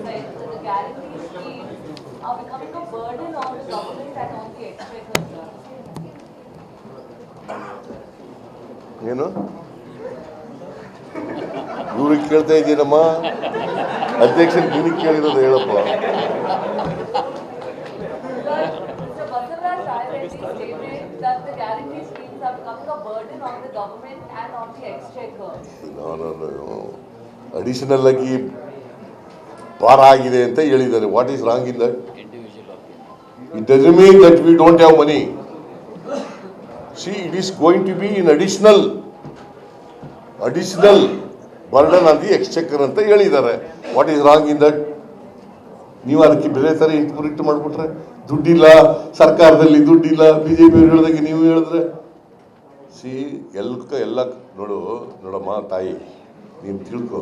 said that the guarantee schemes are becoming a burden on the government and on the exchequer, sir. ಏನು ಇವ್ರಿಗೆ ಕೇಳ್ತಾ ಇದ್ದೀನಮ್ಮ, ಅಧ್ಯಕ್ಷರು ನಿನಗೆ ಕೇಳಿರೋದು ಹೇಳಪ್ಪ. Mr. Basavaraj Rayreddy stated that the guarantee schemes are becoming a burden on the government and on the exchequer. Additional ಆಗಿ ಭಾರ ಆಗಿದೆ ಅಂತ ಹೇಳಿದ್ದಾರೆ. What is wrong in that? It doesn't mean that we don't have money. See it is going to be in additional burden on the exchequer ಅಂತ ಹೇಳಿದ್ದಾರೆ. What is wrong in that? ನೀವು ಅದಕ್ಕೆ ಬೇರೆ ಥರ ಇಂಟು ಮಾಡಿಬಿಟ್ರೆ ದುಡ್ಡಿಲ್ಲ, ಸರ್ಕಾರದಲ್ಲಿ ದುಡ್ಡಿಲ್ಲ, ಬಿಜೆಪಿ ಹೇಳಿದಾಗೆ ನೀವು ಹೇಳಿದ್ರೆ ಸಿ ಎಲ್ಲ ನೋಡಮ್ಮ ತಾಯಿ, ನೀನು ತಿಳ್ಕೊ.